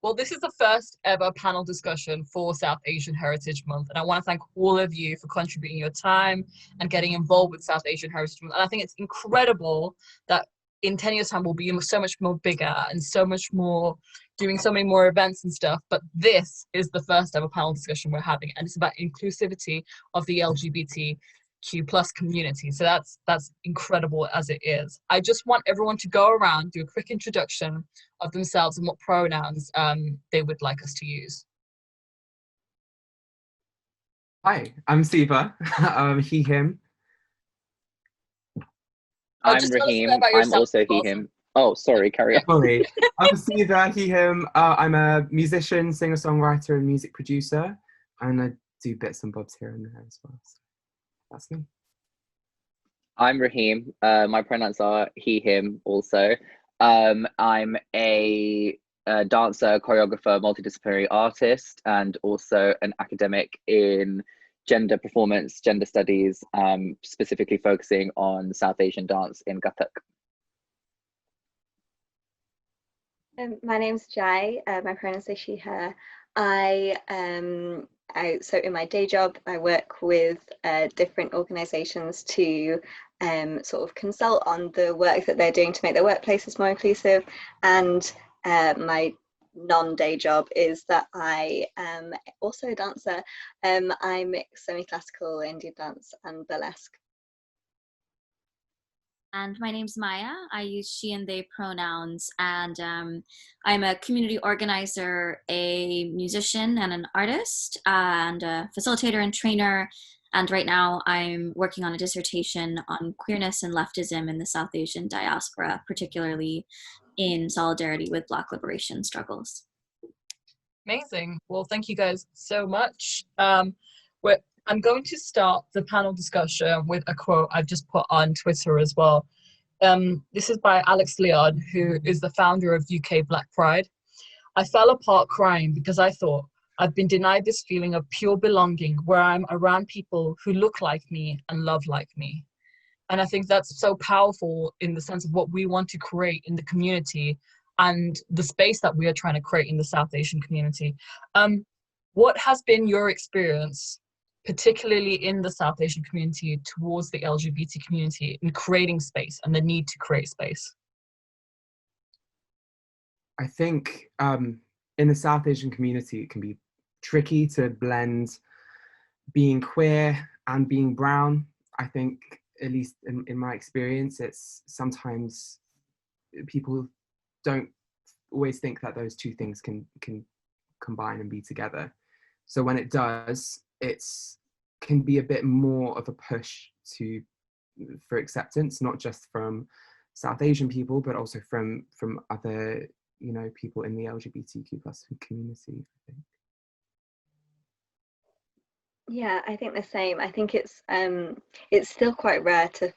Well, this is the first ever panel discussion for South Asian Heritage Month, and I want to thank all of you for contributing your time and getting involved with South Asian Heritage Month. And I think it's incredible that in 10 years' time we'll be so much more bigger and so much more, doing so many more events and stuff. But this is the first ever panel discussion we're having, and it's about inclusivity of the LGBTQ plus community. So that's incredible as it is. I just want everyone to go around, do a quick introduction of themselves and what pronouns they would like us to use. Hi, I'm Seeva. He, him. I'm Raheem. I'm also he, him. Oh, sorry, carry on. Sorry. I'm Seeva, he, him. I'm a musician, singer-songwriter, and music producer, and I do bits and bobs here and there as well. So that's me. I'm Raheem. My pronouns are he, him also. I'm a dancer, choreographer, multidisciplinary artist, and also an academic in gender performance, gender studies, specifically focusing on South Asian dance in Kathak. My name's Jai. My pronouns are she, her. So in my day job, I work with different organisations to sort of consult on the work that they're doing to make their workplaces more inclusive. And my non-day job is that I am also a dancer. I mix semi-classical, Indian dance and burlesque. And my name's Maya. I use she and they pronouns, and I'm a community organizer, a musician and an artist, and a facilitator and trainer. And right now I'm working on a dissertation on queerness and leftism in the South Asian diaspora, particularly in solidarity with Black liberation struggles. Amazing. Well, thank you guys so much. I'm going to start the panel discussion with a quote I've just put on Twitter as well. This is by Alex Leard, who is the founder of UK Black Pride. I fell apart crying because I thought I've been denied this feeling of pure belonging where I'm around people who look like me and love like me. And I think that's so powerful in the sense of what we want to create in the community and the space that we are trying to create in the South Asian community. What has been your experience, particularly in the South Asian community, towards the LGBT community in creating space and the need to create space? I think in the South Asian community, it can be tricky to blend being queer and being brown. I think, at least in my experience, it's sometimes people don't always think that those two things can combine and be together. So when it does, can be a bit more of a push for acceptance, not just from South Asian people, but also from other, people in the LGBTQ plus community, I think. Yeah, I think the same. I think it's still quite rare to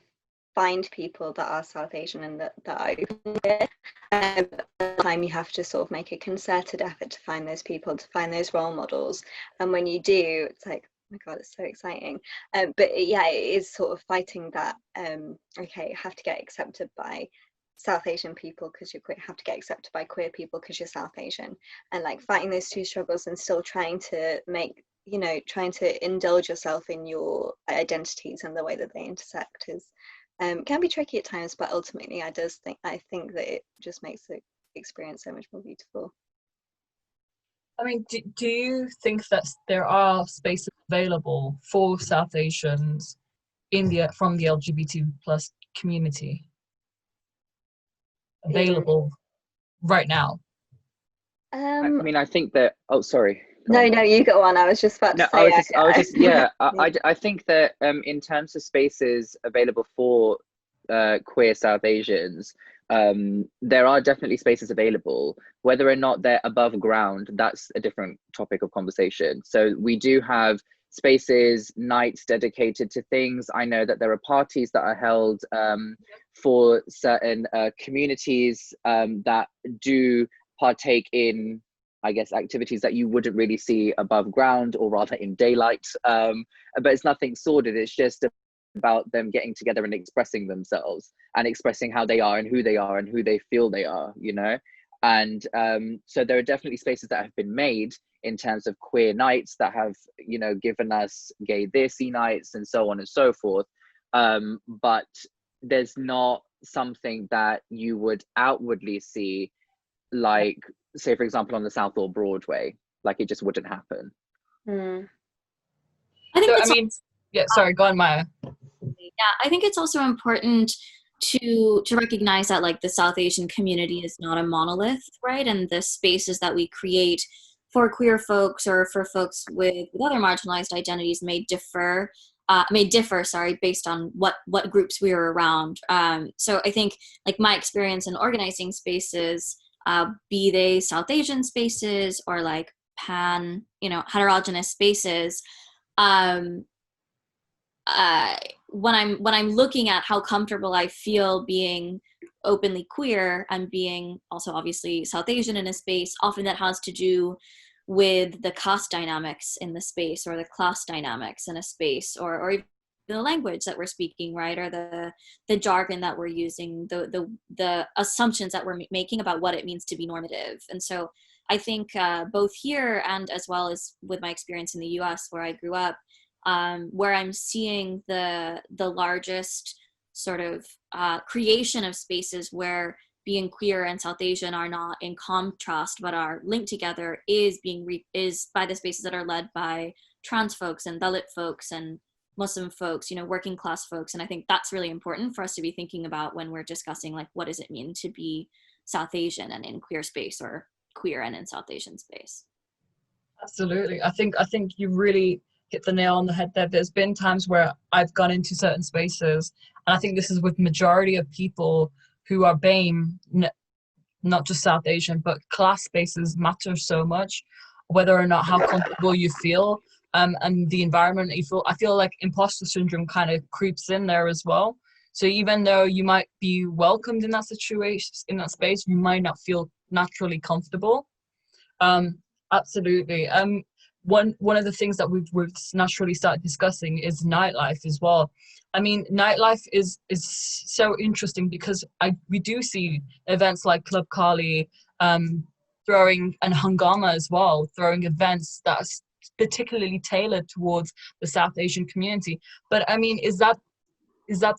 find people that are South Asian and that are open to it. At the time you have to sort of make a concerted effort to find those people, to find those role models. And when you do, it's like, oh my God, it's so exciting. But yeah, it is sort of fighting that, okay, you have to get accepted by South Asian people because you're queer, have to get accepted by queer people because you're South Asian. And like fighting those two struggles and still trying to trying to indulge yourself in your identities and the way that they intersect is can be tricky at times, but ultimately I think that it just makes the experience so much more beautiful. I mean, do you think that there are spaces available for South Asians from the LGBT plus community available right now? I mean, I think that, oh, sorry. No, you go on. I was just about to say. I think that in terms of spaces available for queer South Asians, there are definitely spaces available. Whether or not they're above ground, that's a different topic of conversation. So we do have spaces, nights dedicated to things. I know that there are parties that are held for certain communities that do partake in, I guess, activities that you wouldn't really see above ground, or rather in daylight. But it's nothing sordid. It's just about them getting together and expressing themselves and expressing how they are and who they feel they are, And so there are definitely spaces that have been made in terms of queer nights that have, you know, given us gay thisy nights and so on and so forth. But there's not something that you would outwardly see, like, say, for example, on the South or Broadway. Like, it just wouldn't happen. I think So, it's I mean, yeah, sorry, go on, Maya. Yeah, I think it's also important to recognize that like the South Asian community is not a monolith, right? And the spaces that we create for queer folks or for folks with other marginalized identities may differ, based on what groups we are around. So I think like my experience in organizing spaces, be they South Asian spaces or like heterogeneous spaces, when I'm looking at how comfortable I feel being openly queer and being also obviously South Asian in a space, often that has to do with the caste dynamics in the space or the class dynamics in a space, or even the language that we're speaking, right, or the jargon that we're using, the assumptions that we're making about what it means to be normative. And so I think both here and as well as with my experience in the US where I grew up, where I'm seeing the largest sort of creation of spaces where being queer and South Asian are not in contrast but are linked together is by the spaces that are led by trans folks and Dalit folks and Muslim folks, you know, working class folks. And I think that's really important for us to be thinking about when we're discussing like what does it mean to be South Asian and in queer space or queer and in South Asian space. Absolutely. I think you really hit the nail on the head there. There's been times where I've gone into certain spaces, and I think this is with majority of people who are BAME, not just South Asian, but class spaces matter so much, whether or not how comfortable you feel, and the environment you feel. I feel like imposter syndrome kind of creeps in there as well. So even though you might be welcomed in that situation, in that space, you might not feel naturally comfortable. Absolutely. One of the things that we've naturally started discussing is nightlife as well. I mean, nightlife is so interesting because we do see events like Club Kali throwing, and Hungama as well, throwing events that's particularly tailored towards the South Asian community. But I mean, is that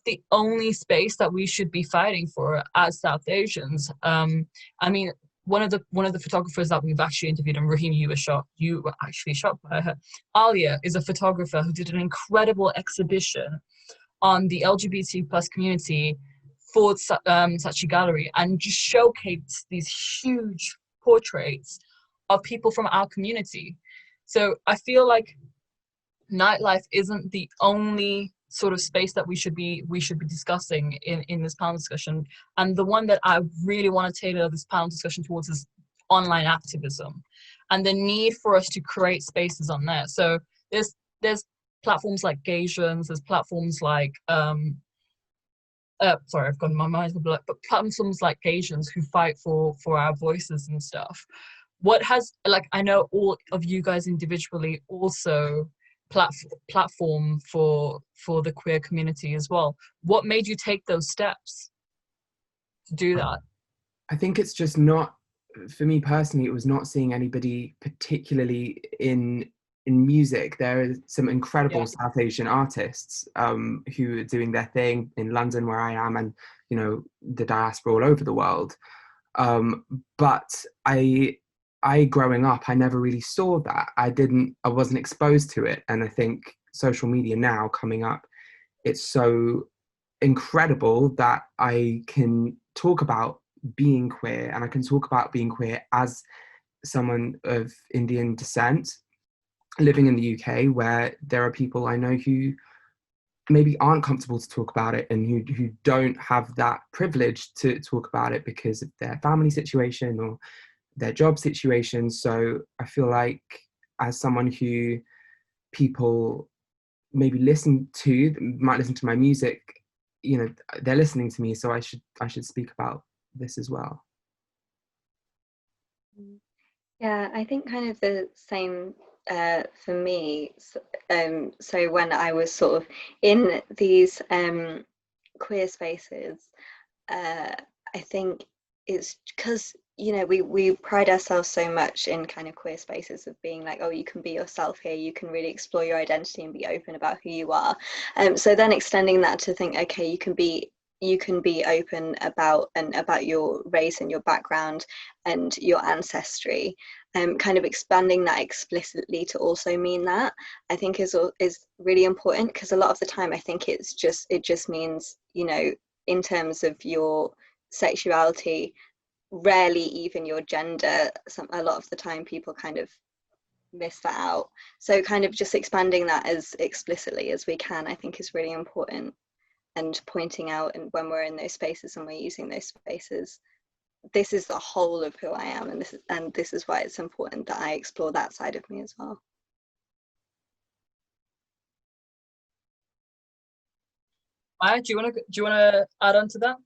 the only space that we should be fighting for as South Asians? I mean, one of the photographers that we've actually interviewed, and Raheem, you were actually shot by her. Alia is a photographer who did an incredible exhibition on the LGBT plus community for Saatchi Gallery, and just showcased these huge portraits of people from our community. So I feel like nightlife isn't the only sort of space that we should be discussing in this panel discussion. And the one that I really want to tailor this panel discussion towards is online activism and the need for us to create spaces on there. So there's platforms like Gaysians, there's platforms like sorry, I've gone, my mind's blank, but platforms like Gaysians who fight for our voices and stuff. What has, like, I know all of you guys individually also platform for the queer community as well. What made you take those steps to do that? I think it's just not, for me personally, it was not seeing anybody particularly in music. There are some incredible South Asian artists who are doing their thing in London where I am, and you know, the diaspora all over the world. But I growing up, I never really saw that. I wasn't exposed to it. And I think social media now coming up, it's so incredible that I can talk about being queer, and I can talk about being queer as someone of Indian descent living in the UK, where there are people I know who maybe aren't comfortable to talk about it, and who don't have that privilege to talk about it because of their family situation or their job situation. So I feel like as someone who people maybe might listen to my music, you know, they're listening to me, so I should speak about this as well. Yeah, I think kind of the same for me. So when I was sort of in these queer spaces, I think it's because you know, we pride ourselves so much in kind of queer spaces of being like, oh, you can be yourself here, you can really explore your identity and be open about who you are. So then extending that to think, okay, you can be open about your race and your background and your ancestry, kind of expanding that explicitly to also mean that, I think is really important, because a lot of the time I think it just means, you know, in terms of your sexuality, rarely even your gender. A lot of the time people kind of miss that out. So kind of just expanding that as explicitly as we can, I think is really important, and pointing out, and when we're in those spaces and we're using those spaces, this is the whole of who I am, and this is why it's important that I explore that side of me as well. Maya, do you want to add on to that?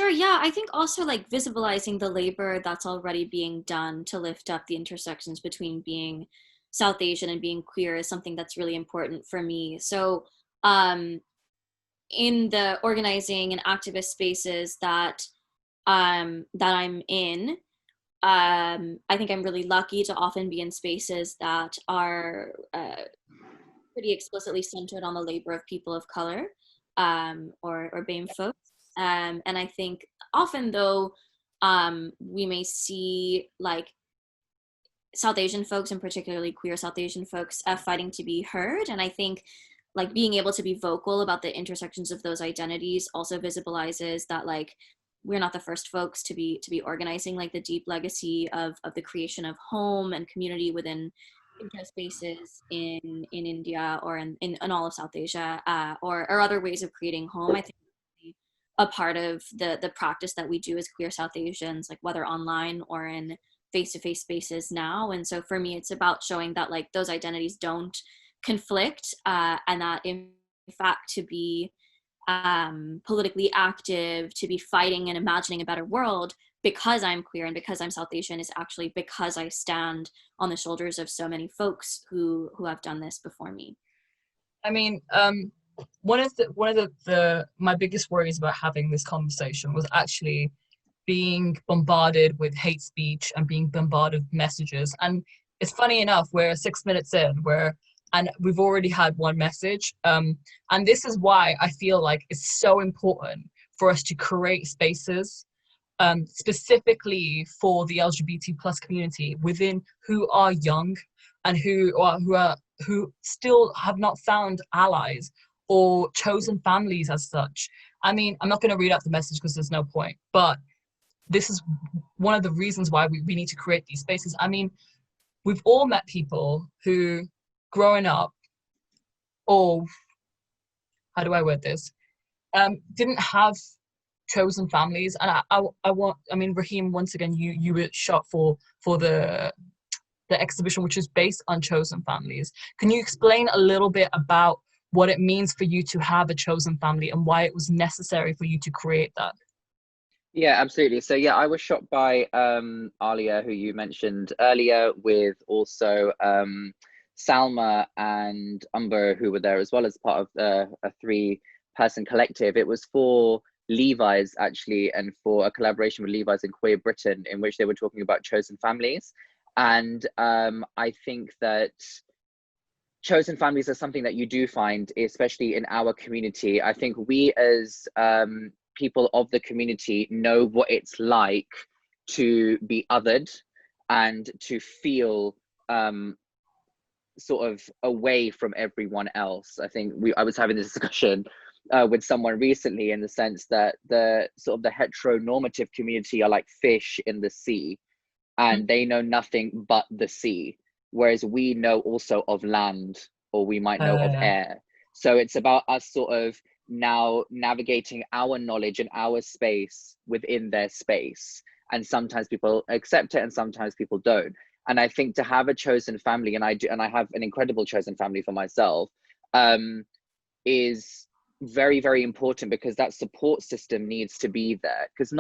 Sure, yeah. I think also like visibilizing the labor that's already being done to lift up the intersections between being South Asian and being queer is something that's really important for me. So in the organizing and activist spaces that I'm in, I think I'm really lucky to often be in spaces that are pretty explicitly centered on the labor of people of color, or BAME folks. And I think often though, we may see like South Asian folks, and particularly queer South Asian folks, fighting to be heard. And I think like being able to be vocal about the intersections of those identities also visibilizes that like we're not the first folks to be organizing like the deep legacy of the creation of home and community within Indigenous spaces in India or in all of South Asia, or other ways of creating home. I think a part of the practice that we do as queer South Asians, like whether online or in face-to-face spaces now. And so for me, it's about showing that like those identities don't conflict, and that in fact to be politically active, to be fighting and imagining a better world because I'm queer and because I'm South Asian is actually because I stand on the shoulders of so many folks who have done this before me. I mean, one of the my biggest worries about having this conversation was actually being bombarded with hate speech and being bombarded with messages. And it's funny enough, we're 6 minutes in, and we've already had one message. And this is why I feel like it's so important for us to create spaces specifically for the LGBT plus community within who are young and who still have not found allies or chosen families as such. I mean, I'm not going to read out the message because there's no point, but this is one of the reasons why we need to create these spaces. I mean, we've all met people who, growing up, or how do I word this, didn't have chosen families. And I mean, Raheem, once again, you were shot for the exhibition, which is based on chosen families. Can you explain a little bit about what it means for you to have a chosen family and why it was necessary for you to create that? Yeah, absolutely. So yeah, I was shot by Alia, who you mentioned earlier, with also Salma and Umber, who were there as well as part of a 3-person collective. It was for Levi's actually, and for a collaboration with Levi's and Queer Britain, in which they were talking about chosen families. And I think that chosen families are something that you do find, especially in our community. I think we as people of the community know what it's like to be othered and to feel sort of away from everyone else. I think I was having this discussion with someone recently, in the sense that the sort of the heteronormative community are like fish in the sea, and they know nothing but the sea, whereas we know also of land, or we might know of air. So it's about us sort of now navigating our knowledge and our space within their space. And sometimes people accept it and sometimes people don't. And I think to have a chosen family, and I have an incredible chosen family for myself, is very, very important, because that support system needs to be there. Because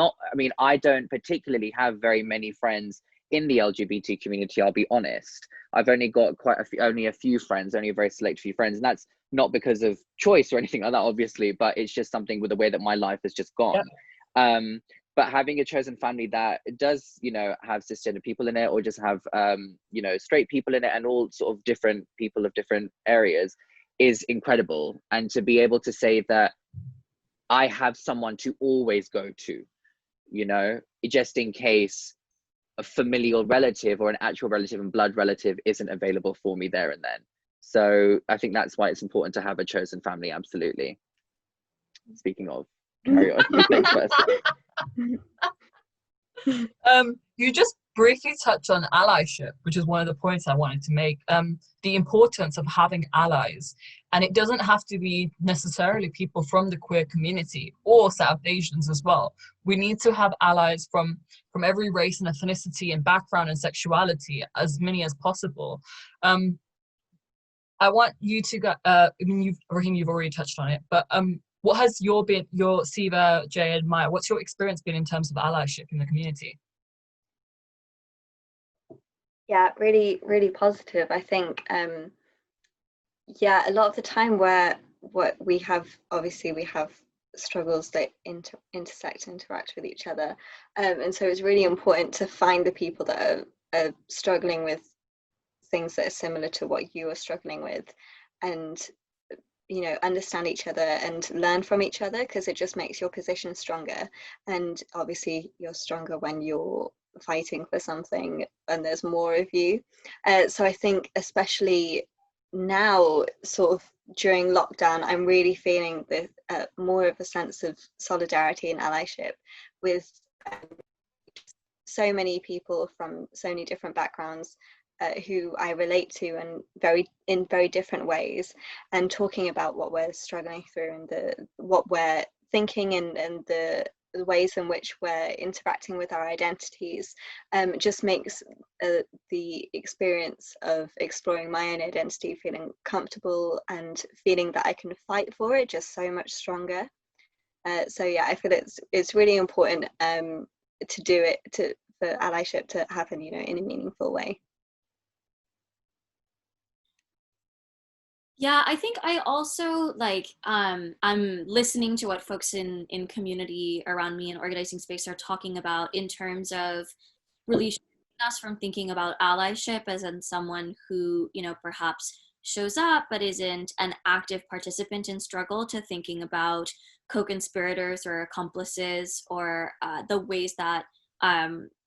I don't particularly have very many friends in the LGBT community, I'll be honest. I've only got only a few friends, only a very select few friends. And that's not because of choice or anything like that, obviously, but it's just something with the way that my life has just gone. Yeah. but having a chosen family that does, you know, have cisgender people in it, or just have, you know, straight people in it, and all sort of different people of different areas, is incredible. And to be able to say that I have someone to always go to, you know, just in case a familial relative or an actual relative and blood relative isn't available for me there and then. So I think that's why it's important to have a chosen family. Absolutely. Speaking of, carry on. Next person. You just briefly touched on allyship, which is one of the points I wanted to make. The importance of having allies, and it doesn't have to be necessarily people from the queer community or South Asians as well. We need to have allies from every race and ethnicity and background and sexuality, as many as possible. I want you to go. I mean, Raheem, you've already touched on it, but what has your Seeva, Jay, and Maya, what's your experience been in terms of allyship in the community? Yeah, really, really positive. I think, yeah, a lot of the time where what we have struggles that intersect and interact with each other. And so it's really important to find the people that are struggling with things that are similar to what you are struggling with, and, you know, understand each other and learn from each other, because it just makes your position stronger. And obviously you're stronger when you're fighting for something and there's more of you. So I think especially now, sort of during lockdown, I'm really feeling the more of a sense of solidarity and allyship with so many people from so many different backgrounds who I relate to, and in very different ways, and talking about what we're struggling through and what we're thinking and the ways in which we're interacting with our identities, just makes the experience of exploring my own identity, feeling comfortable and feeling that I can fight for it, just so much stronger. So yeah, I feel it's really important to do it, for allyship to happen, you know, in a meaningful way. Yeah, I think I also I'm listening to what folks in community around me and organizing space are talking about in terms of really shifting us from thinking about allyship as in someone who, you know, perhaps shows up but isn't an active participant in struggle, to thinking about co-conspirators or accomplices, or the ways that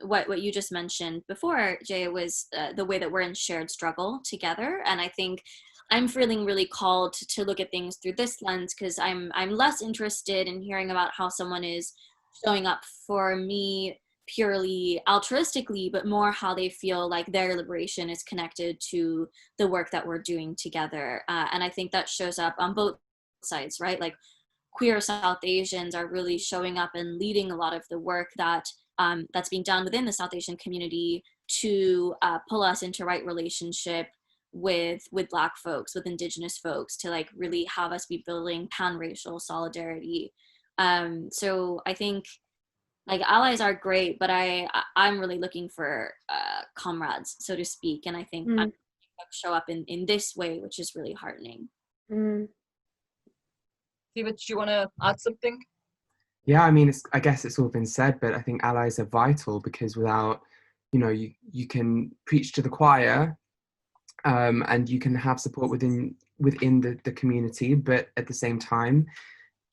what you just mentioned before, Jay, was the way that we're in shared struggle together. And I think I'm feeling really called to look at things through this lens, because I'm less interested in hearing about how someone is showing up for me purely altruistically, but more how they feel like their liberation is connected to the work that we're doing together. And I think that shows up on both sides, right? Like, queer South Asians are really showing up and leading a lot of the work that that's being done within the South Asian community to pull us into right relationship with Black folks, with Indigenous folks, to like really have us be building pan-racial solidarity. So I think like allies are great, but I'm really looking for comrades, so to speak, and I think I'm show up in this way, which is really heartening. Seeva, do you want to add something? Yeah, I mean, I guess it's all been said, but I think allies are vital, because without, you know, you can preach to the choir, and you can have support within the community, but at the same time,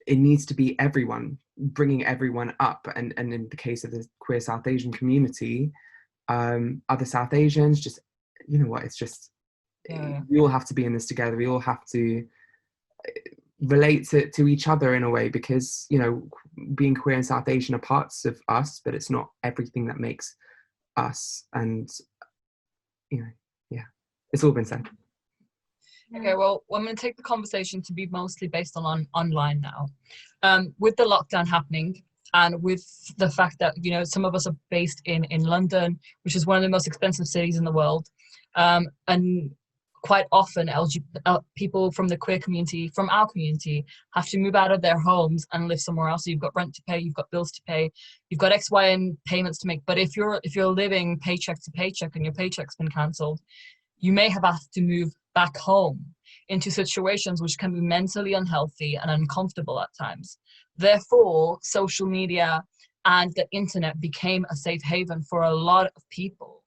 it needs to be everyone, bringing everyone up. And in the case of the queer South Asian community, other South Asians, just, you know what, it's just, we all have to be in this together. We all have to relate to each other in a way, because, you know, being queer and South Asian are parts of us, but it's not everything that makes us. And, you know, yeah, it's all been said. Okay, well, I'm going to take the conversation to be mostly based on online now. With the lockdown happening, and with the fact that, you know, some of us are based in London, which is one of the most expensive cities in the world, and quite often people from the queer community, from our community, have to move out of their homes and live somewhere else. So you've got rent to pay, you've got bills to pay, you've got X, Y, and payments to make. But if you're living paycheck to paycheck and your paycheck's been cancelled, you may have had to move back home into situations which can be mentally unhealthy and uncomfortable at times. Therefore, social media and the internet became a safe haven for a lot of people.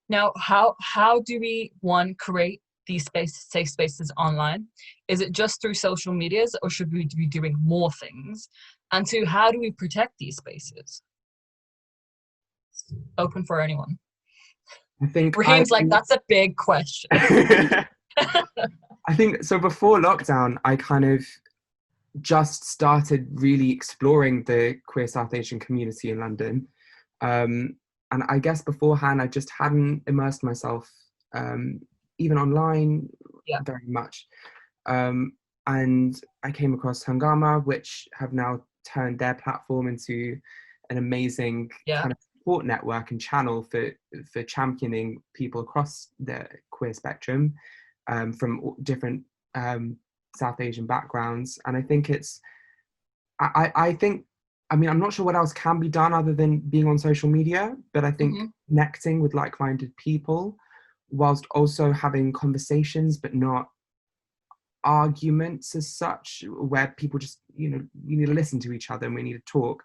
Now, how do we, one, create these safe spaces online? Is it just through social medias, or should we be doing more things? And two, how do we protect these spaces? Open for anyone. I think Raheem's like, that's a big question. I think so. Before lockdown, I kind of just started really exploring the queer South Asian community in London. And I guess beforehand, I just hadn't immersed myself, even online, very much. And I came across Hungama, which have now turned their platform into an amazing kind of support network and channel for championing people across the queer spectrum, from different South Asian backgrounds. And I think I mean, I'm not sure what else can be done other than being on social media, but I think connecting with like-minded people whilst also having conversations, but not arguments as such, where people just, you need to listen to each other and we need to talk,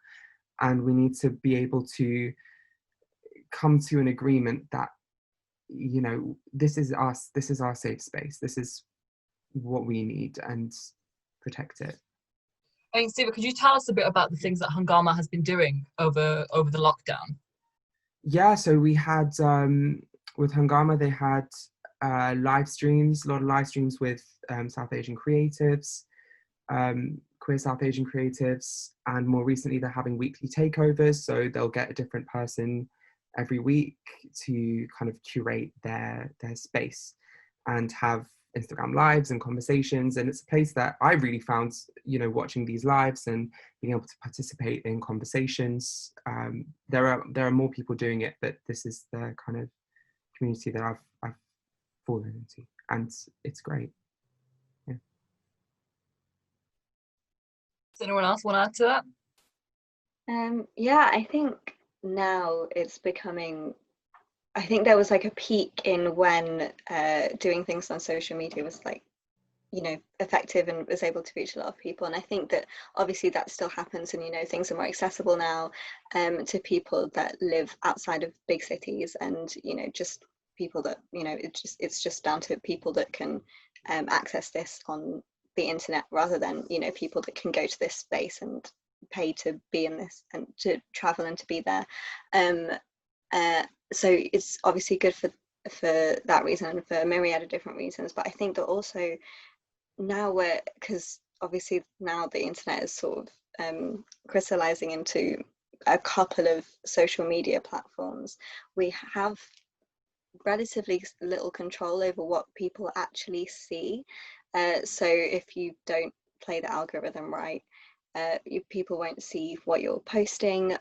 and we need to be able to come to an agreement that, this is us, this is our safe space, this is what we need, and protect it. I mean, Seeva, could you tell us a bit about the things that Hungama has been doing over the lockdown? Yeah, so we had, with Hungama, they had live streams, a lot of live streams with South Asian creatives, queer South Asian creatives, and more recently they're having weekly takeovers, so they'll get a different person every week to kind of curate their space and have Instagram lives and conversations. And it's a place that I really found, watching these lives and being able to participate in conversations. There are more people doing it, but this is the kind of community that I've fallen into, and it's great. Yeah. Does anyone else want to add to that? Yeah, I think now it's becoming, I think there was like a peak in when doing things on social media was like, effective and was able to reach a lot of people. And I think that obviously that still happens, and things are more accessible now to people that live outside of big cities, and just people that it's just down to people that can access this on the internet, rather than people that can go to this space and pay to be in this and to travel and to be there. So it's obviously good for that reason and for a myriad of different reasons. But I think that also now because obviously now the internet is sort of crystallizing into a couple of social media platforms, we have relatively little control over what people actually see. So if you don't play the algorithm right, people won't see what you're posting.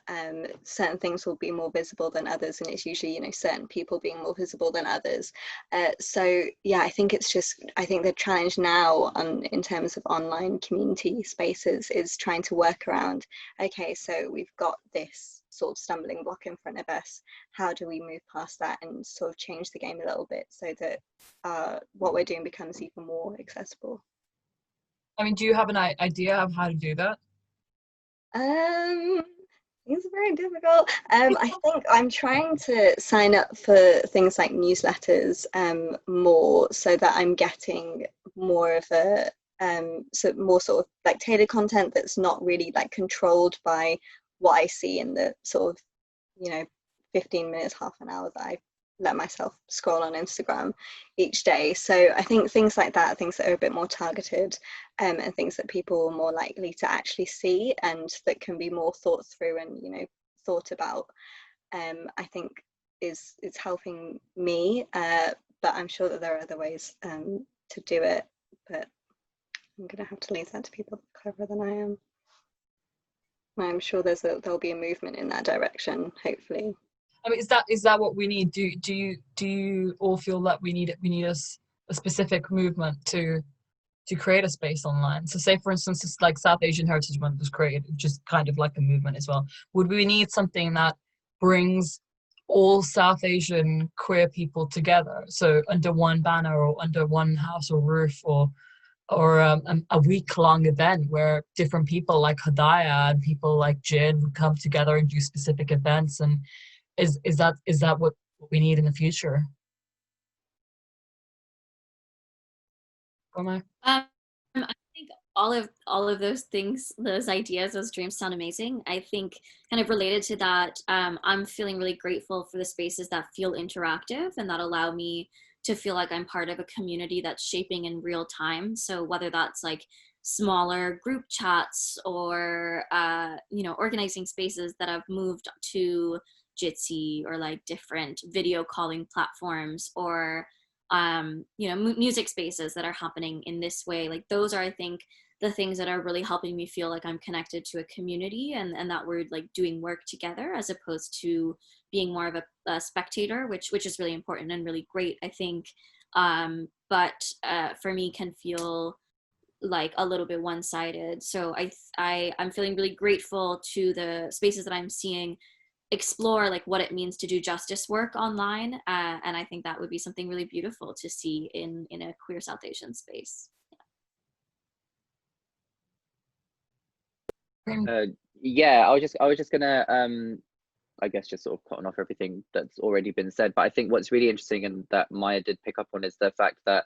Certain things will be more visible than others, and it's usually certain people being more visible than others. So yeah, I think the challenge now in terms of online community spaces is trying to work around, okay, so we've got this sort of stumbling block in front of us, how do we move past that and sort of change the game a little bit so that what we're doing becomes even more accessible. I mean, do you have an idea of how to do that? It's very difficult. I think I'm trying to sign up for things like newsletters more, so that I'm getting more of a more sort of like tailored content that's not really like controlled by what I see in the sort of 15 minutes, half an hour that I let myself scroll on Instagram each day. So I think things like that, things that are a bit more targeted, and things that people are more likely to actually see and that can be more thought through and thought about, I think it's helping me, but I'm sure that there are other ways to do it, but I'm gonna have to leave that to people cleverer than I am. I'm sure there'll be a movement in that direction, hopefully. I mean, is that what we need? Do you all feel that we need a specific movement to create a space online? So say, for instance, it's like South Asian Heritage Month was created, just kind of like a movement as well. Would we need something that brings all South Asian queer people together, so under one banner or under one house or roof, or a week-long event where different people like Hadaya and people like Jin would come together and do specific events. And is that what we need in the future? I think all of those things, those ideas, those dreams sound amazing. I think kind of related to that, I'm feeling really grateful for the spaces that feel interactive and that allow me to feel like I'm part of a community that's shaping in real time. So whether that's like smaller group chats or organizing spaces that have moved to Jitsi, or like different video calling platforms, or music spaces that are happening in this way. Like those are, I think, the things that are really helping me feel like I'm connected to a community, and that we're like doing work together, as opposed to being more of a spectator, which is really important and really great, I think. But for me can feel like a little bit one-sided. So I'm feeling really grateful to the spaces that I'm seeing explore like what it means to do justice work online, and I think that would be something really beautiful to see in a queer South Asian space. Yeah, I was just gonna I guess just sort of cutting off everything that's already been said, but I think what's really interesting and that Maya did pick up on is the fact that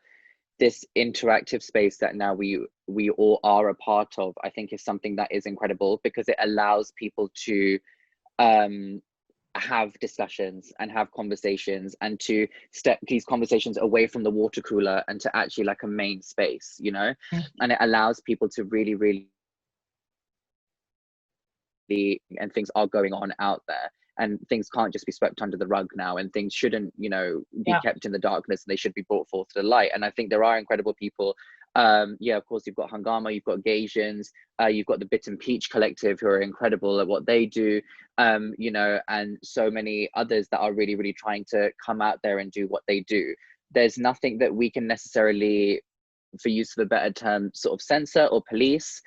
this interactive space that now we all are a part of, I think is something that is incredible, because it allows people to have discussions and have conversations, and to step these conversations away from the water cooler and to actually like a main space, and it allows people to really and things are going on out there, and things can't just be swept under the rug now, and things shouldn't be kept in the darkness, and they should be brought forth to the light. And I think there are incredible people. Of course, you've got Hangama, you've got Gaysians, you've got the Bit and Peach Collective, who are incredible at what they do, and so many others that are really trying to come out there and do what they do. There's nothing that we can necessarily, for use of a better term, sort of censor or police,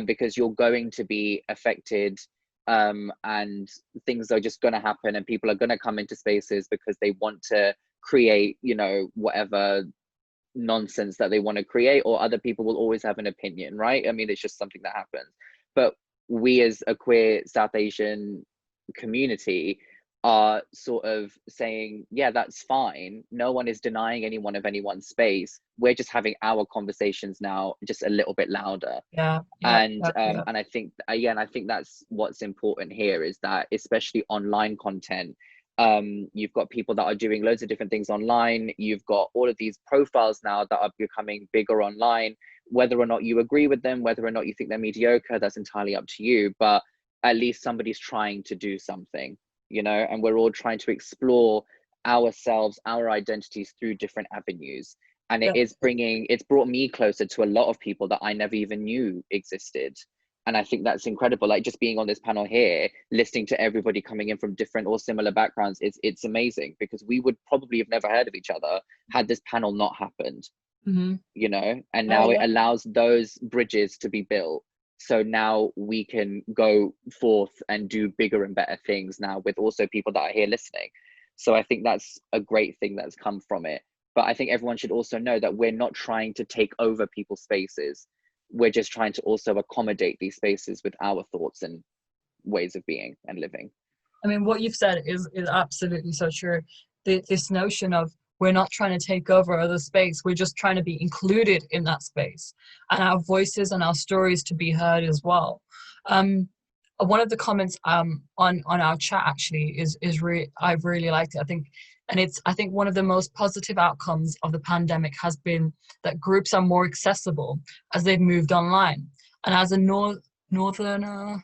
because you're going to be affected, and things are just going to happen, and people are going to come into spaces because they want to create, whatever nonsense that they want to create, or other people will always have an opinion, right? I mean, it's just something that happens. But we as a queer South Asian community are sort of saying, yeah, that's fine. No one is denying anyone of anyone's space. We're just having our conversations now just a little bit louder. And I think, again, I think that's what's important here, is that especially online content, you've got people that are doing loads of different things online. You've got all of these profiles now that are becoming bigger online. Whether or not you agree with them, whether or not you think they're mediocre, that's entirely up to you. But at least somebody's trying to do something, and we're all trying to explore ourselves, our identities through different avenues. And it's brought me closer to a lot of people that I never even knew existed. And I think that's incredible. Like just being on this panel here, listening to everybody coming in from different or similar backgrounds, it's amazing, because we would probably have never heard of each other had this panel not happened, and now it allows those bridges to be built. So now we can go forth and do bigger and better things now with also people that are here listening. So I think that's a great thing that's come from it. But I think everyone should also know that we're not trying to take over people's spaces. We're just trying to also accommodate these spaces with our thoughts and ways of being and living. I mean, what you've said is absolutely so true. This notion of we're not trying to take over other space, we're just trying to be included in that space, and our voices and our stories to be heard as well. One of the comments on our chat actually I've really liked it. I think one of the most positive outcomes of the pandemic has been that groups are more accessible as they've moved online. And as a northerner,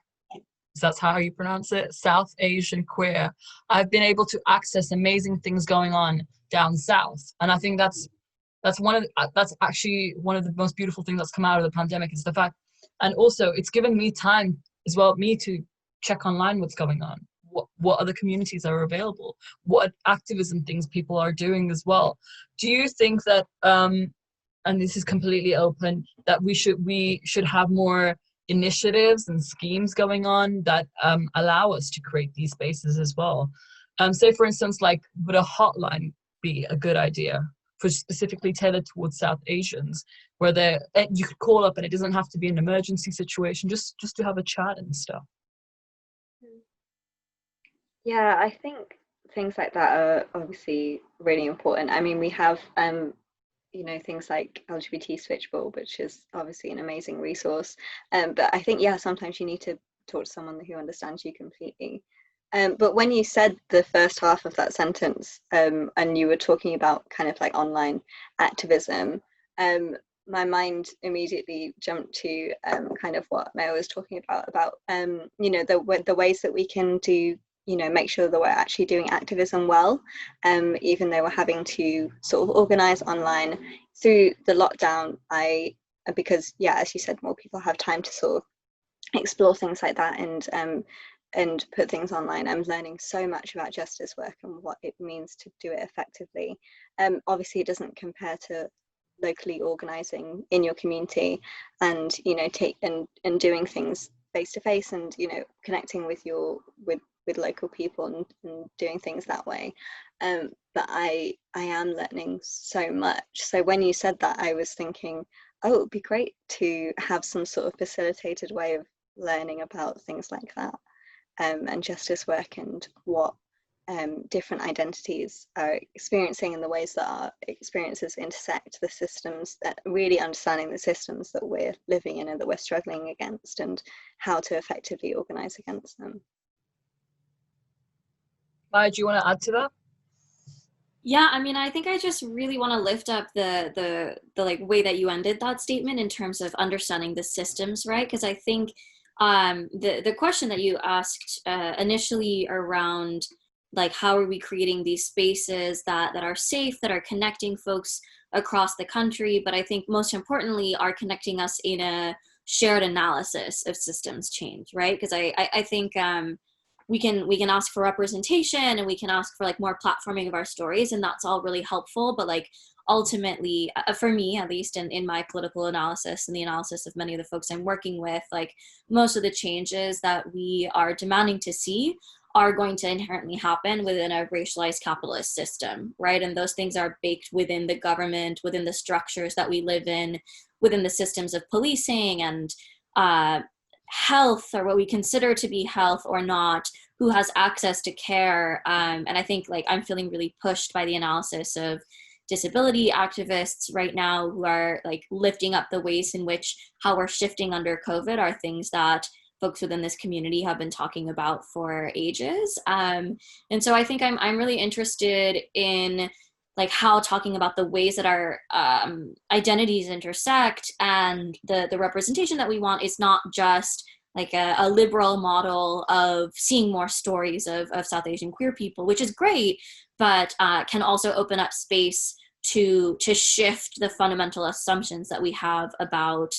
that's how you pronounce it, South Asian queer, I've been able to access amazing things going on down south. And I think that's actually one of the most beautiful things that's come out of the pandemic, is the fact, and also it's given me time as well, me to check online what's going on, what other communities are available, what activism things people are doing as well. Do you think that, and this is completely open, that we should have more initiatives and schemes going on that allow us to create these spaces as well? Say for instance, like, would a hotline be a good idea for specifically tailored towards South Asians, where you could call up and it doesn't have to be an emergency situation, just to have a chat and stuff. Yeah, I think things like that are obviously really important. I mean, we have things like LGBT Switchboard, which is obviously an amazing resource. But I think, yeah, sometimes you need to talk to someone who understands you completely. But when you said the first half of that sentence, and you were talking about kind of like online activism, my mind immediately jumped to kind of what Maya was talking about the ways that we can do, make sure that we're actually doing activism well, even though we're having to sort of organize online through the lockdown. Because as you said, more people have time to sort of explore things like that and put things online. I'm learning so much about justice work and what it means to do it effectively. Obviously, it doesn't compare to locally organizing in your community and and doing things face to face and connecting with local people and doing things that way. But I am learning so much. So when you said that, I was thinking, oh, it would be great to have some sort of facilitated way of learning about things like that, and justice work and what different identities are experiencing and the ways that our experiences intersect the systems, that really understanding the systems that we're living in and that we're struggling against and how to effectively organize against them. Maya, do you want to add to that? Yeah, I mean, I think I just really want to lift up the like way that you ended that statement in terms of understanding the systems, right? Because I think the question that you asked initially around like how are we creating these spaces that are safe, that are connecting folks across the country, but I think most importantly are connecting us in a shared analysis of systems change, right? Because I think we can ask for representation and we can ask for like more platforming of our stories, and that's all really helpful. But like ultimately, for me at least, in my political analysis and the analysis of many of the folks I'm working with, like most of the changes that we are demanding to see are going to inherently happen within a racialized capitalist system, right? And those things are baked within the government, within the structures that we live in, within the systems of policing and health, or what we consider to be health or not, who has access to care. And I think like I'm feeling really pushed by the analysis of disability activists right now who are like lifting up the ways in which how we're shifting under COVID are things that folks within this community have been talking about for ages. And so I think I'm really interested in like how talking about the ways that our identities intersect and the representation that we want is not just like a liberal model of seeing more stories of South Asian queer people, which is great, but can also open up space to shift the fundamental assumptions that we have about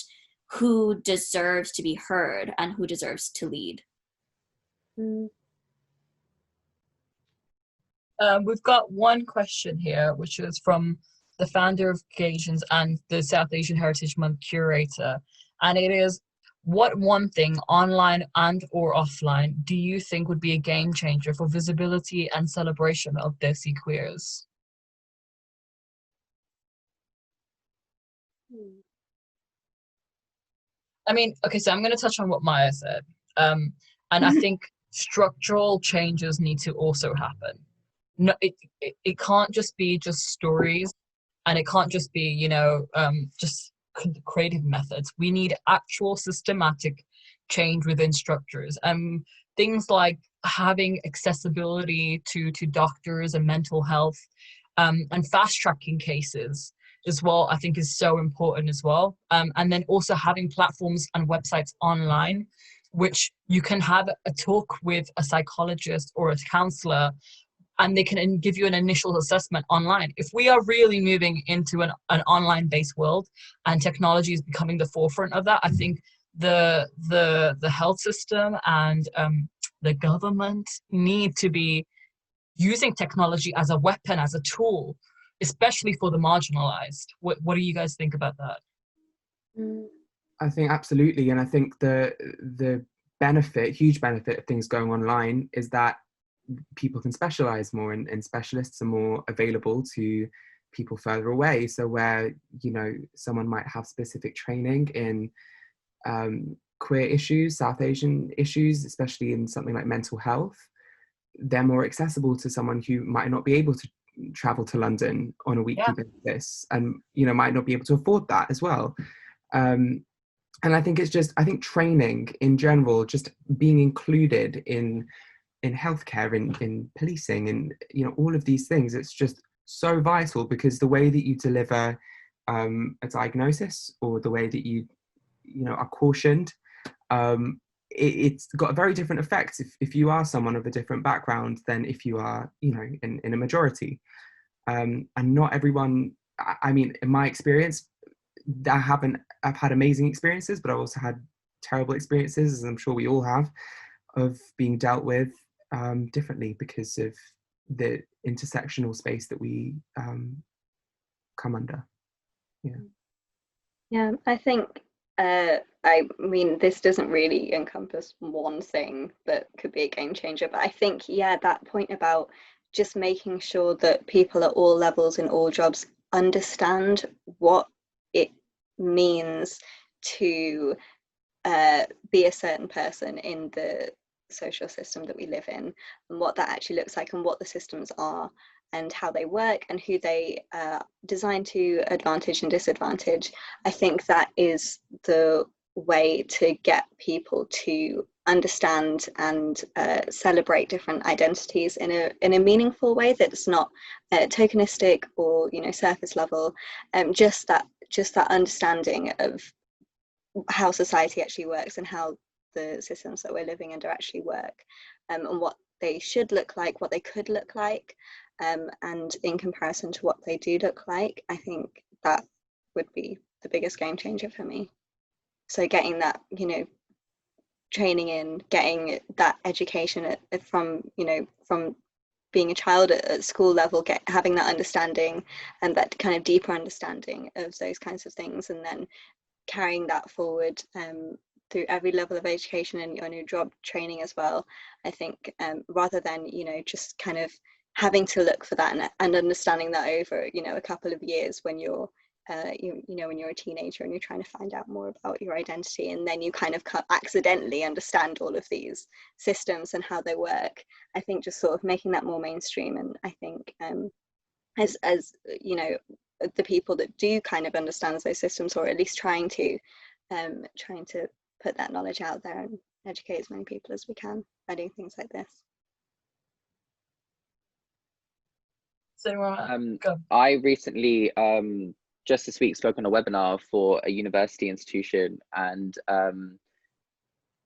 who deserves to be heard and who deserves to lead. We've got one question here, which is from the founder of Asians and the South Asian Heritage Month curator. And it is, what one thing, online and or offline, do you think would be a game changer for visibility and celebration of Desi queers? I mean, okay, so I'm going to touch on what Maya said. And I think structural changes need to also happen. No, it can't just be just stories, and it can't just be, just creative methods. We need actual systematic change within structures. Things like having accessibility to doctors and mental health, and fast tracking cases as well, I think is so important as well. And then also having platforms and websites online, which you can have a talk with a psychologist or a counselor, and they can give you an initial assessment online. If we are really moving into an online-based world and technology is becoming the forefront of that, I think the health system and the government need to be using technology as a weapon, as a tool, especially for the marginalized. What do you guys think about that? I think absolutely, and I think the huge benefit of things going online is that people can specialize more, and specialists are more available to people further away. So where, you know, someone might have specific training in queer issues, South Asian issues, especially in something like mental health, they're more accessible to someone who might not be able to travel to London on a weekly basis, and, you know, might not be able to afford that as well. And I think it's just, I think training in general, just being included in healthcare, in policing, and, you know, all of these things, it's just so vital, because the way that you deliver a diagnosis, or the way that you know, are cautioned, it's got a very different effect if you are someone of a different background than if you are, you know, in a majority. And not everyone, I mean, in my experience, I've had amazing experiences, but I've also had terrible experiences, as I'm sure we all have, of being dealt with differently because of the intersectional space that we come under. Yeah, I think I mean, this doesn't really encompass one thing that could be a game changer, but I think, yeah, that point about just making sure that people at all levels in all jobs understand what it means to be a certain person in the social system that we live in, and what that actually looks like, and what the systems are, and how they work, and who they designed to advantage and disadvantage. I think that is the way to get people to understand and celebrate different identities in a meaningful way that's not tokenistic or, you know, surface level. Just that understanding of how society actually works, and how the systems that we're living under actually work, and what they should look like, what they could look like, and in comparison to what they do look like. I think that would be the biggest game changer for me. So getting that, you know, training in, getting that education from, you know, from being a child at school level, having that understanding, and that kind of deeper understanding of those kinds of things, and then carrying that forward through every level of education and your new job training as well. I think rather than, you know, just kind of having to look for that and understanding that over, you know, a couple of years when you're you know, when you're a teenager and you're trying to find out more about your identity, and then you kind of accidentally understand all of these systems and how they work. I think just sort of making that more mainstream, and I think as you know, the people that do kind of understand those systems, or at least trying to put that knowledge out there and educate as many people as we can by doing things like this. So I recently just this week spoke on a webinar for a university institution, and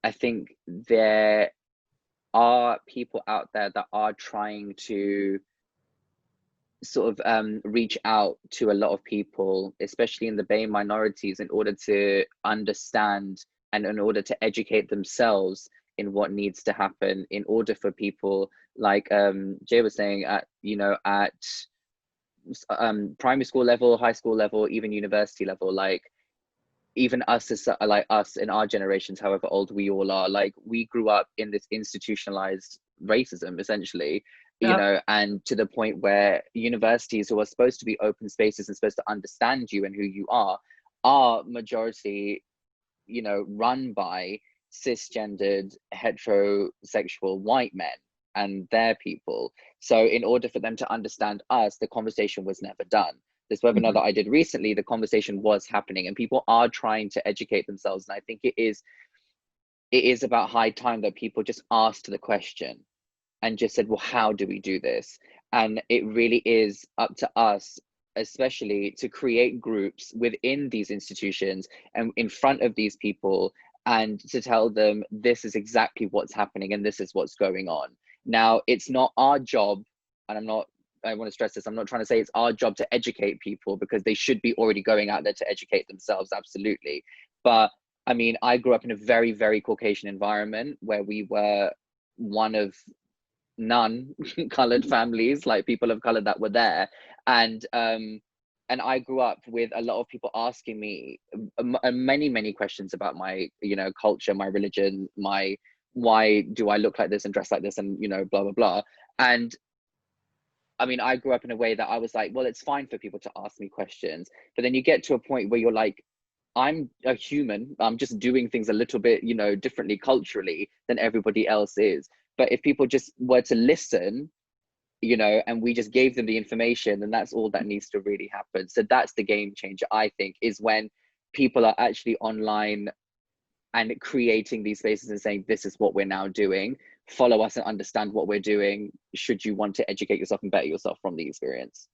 I think there are people out there that are trying to sort of reach out to a lot of people, especially in the BAME minorities, in order to understand and in order to educate themselves in what needs to happen, in order for people like Jay was saying, at, you know, at primary school level, high school level, even university level, like even us as like us in our generations, however old we all are, like we grew up in this institutionalized racism essentially, you know, and to the point where universities, who are supposed to be open spaces and supposed to understand you and who you are majority, you know, run by cisgendered heterosexual white men and their people. So in order for them to understand us, the conversation was never done. This webinar that I did recently, the conversation was happening and people are trying to educate themselves. And I think it is about high time that people just asked the question and just said, well, how do we do this? And it really is up to us, especially, to create groups within these institutions and in front of these people, and to tell them this is exactly what's happening and this is what's going on. Now, it's not our job, and I want to stress this, I'm not trying to say it's our job to educate people, because they should be already going out there to educate themselves, absolutely. But I mean, I grew up in a very, very Caucasian environment where we were one of none colored families, like people of color that were there. And I grew up with a lot of people asking me many questions about my, you know, culture, my religion, my why do I look like this and dress like this, and, you know, blah blah blah. And I mean, I grew up in a way that I was like, well, it's fine for people to ask me questions, but then you get to a point where you're like, I'm a human, I'm just doing things a little bit, you know, differently culturally than everybody else is. But if people just were to listen, you know, and we just gave them the information, then that's all that needs to really happen. So that's the game changer, I think, is when people are actually online and creating these spaces and saying, this is what we're now doing, follow us and understand what we're doing, should you want to educate yourself and better yourself from the experience.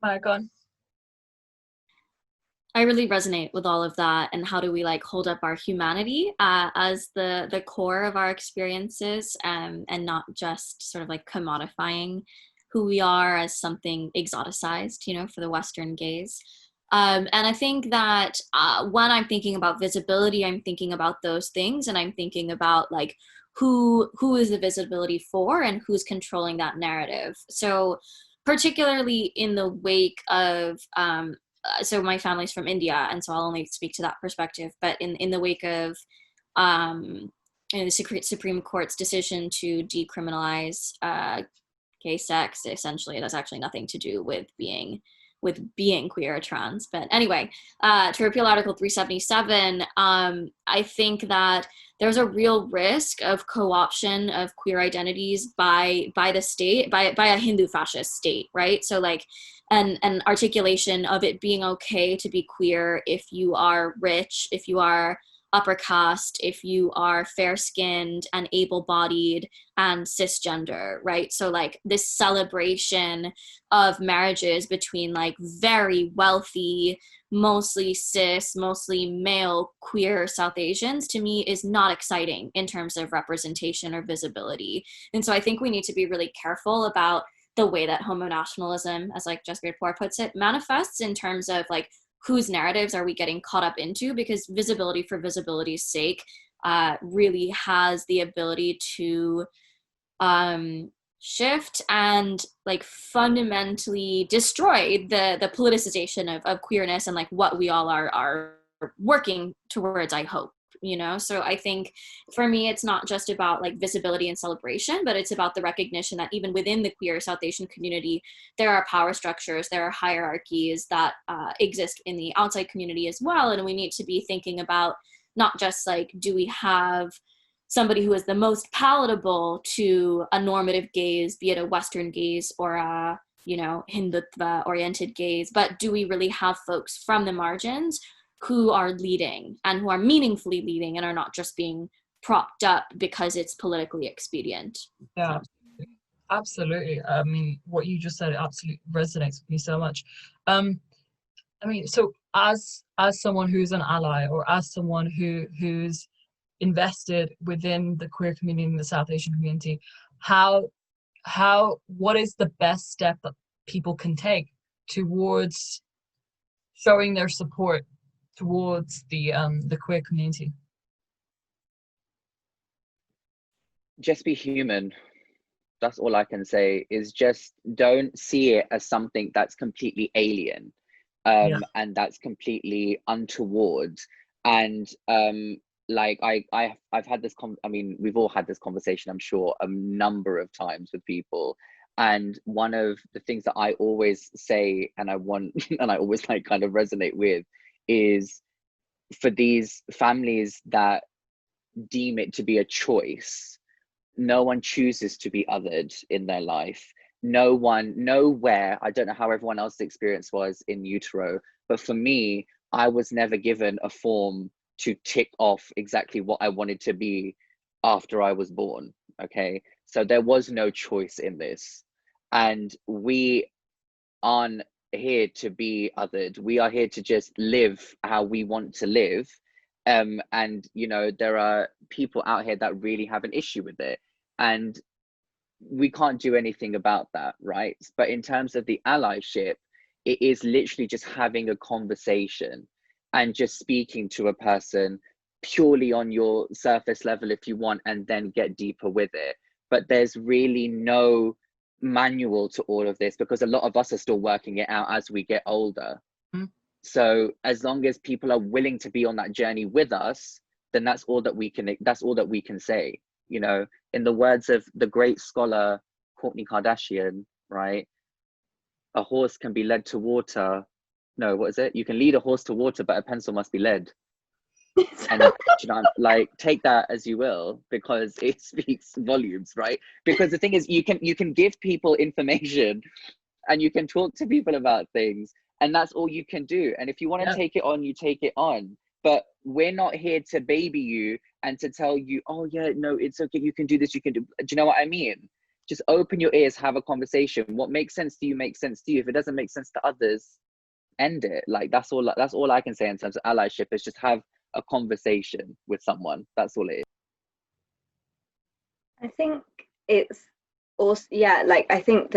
Margon. I really resonate with all of that, and how do we like hold up our humanity as the core of our experiences, and not just sort of like commodifying who we are as something exoticized, you know, for the Western gaze. And I think that when I'm thinking about visibility, I'm thinking about those things, and I'm thinking about like who is the visibility for and who's controlling that narrative. So particularly in the wake of so my family's from India, and so I'll only speak to that perspective, but in the wake of the Supreme Court's decision to decriminalize gay sex, essentially it has actually nothing to do with being queer or trans. But anyway, to repeal Article 377, I think that there's a real risk of co-option of queer identities by the state, by a Hindu fascist state, right? So like an articulation of it being okay to be queer if you are rich, if you are upper caste, if you are fair-skinned and able-bodied and cisgender, right? So like this celebration of marriages between like very wealthy, mostly cis, mostly male queer South Asians, to me is not exciting in terms of representation or visibility. And so I think we need to be really careful about the way that homonationalism, as like Jessica Poor puts it, manifests in terms of like whose narratives are we getting caught up into, because visibility for visibility's sake really has the ability to shift and like fundamentally destroy the politicization of queerness and like what we all are working towards, I hope, you know? So I think for me, it's not just about like visibility and celebration, but it's about the recognition that even within the queer South Asian community, there are power structures, there are hierarchies that exist in the outside community as well. And we need to be thinking about not just like, do we have somebody who is the most palatable to a normative gaze, be it a Western gaze or a, you know, Hindutva oriented gaze, but do we really have folks from the margins who are leading and who are meaningfully leading and are not just being propped up because it's politically expedient? Yeah, absolutely. I mean, what you just said absolutely resonates with me so much. I mean, so as someone who's an ally, or as someone who's invested within the queer community in the South Asian community, what is the best step that people can take towards showing their support towards the queer community? Just be human. That's all I can say, is just don't see it as something that's completely alien and that's completely untoward. And like I've had this I mean, we've all had this conversation, I'm sure, a number of times with people. And one of the things that I always say, and I want, and I always like kind of resonate with, is for these families that deem it to be a choice, no one chooses to be othered in their life. No one, nowhere, I don't know how everyone else's experience was in utero, but for me, I was never given a form to tick off exactly what I wanted to be after I was born, okay? So there was no choice in this. And we aren't here to be othered. We are here to just live how we want to live. And, you know, there are people out here that really have an issue with it. And we can't do anything about that, right? But in terms of the allyship, it is literally just having a conversation and just speaking to a person purely on your surface level if you want, and then get deeper with it. But there's really no manual to all of this, because a lot of us are still working it out as we get older. So as long as people are willing to be on that journey with us, then that's all that we can say. You know, in the words of the great scholar Kourtney Kardashian, right? A horse can be led to water. No, what is it? You can lead a horse to water, but a pencil must be led. And you know, like, take that as you will, because it speaks volumes, right? Because the thing is, you can give people information and you can talk to people about things, and that's all you can do. And if you want to take it on, you take it on. But we're not here to baby you and to tell you, oh yeah, no, it's okay, you can do this, you can do you know what I mean? Just open your ears, have a conversation. What makes sense to you makes sense to you. If it doesn't make sense to others, end it. Like, that's all I can say in terms of allyship, is just have a conversation with someone. That's all it is. I think it's also, yeah, like, I think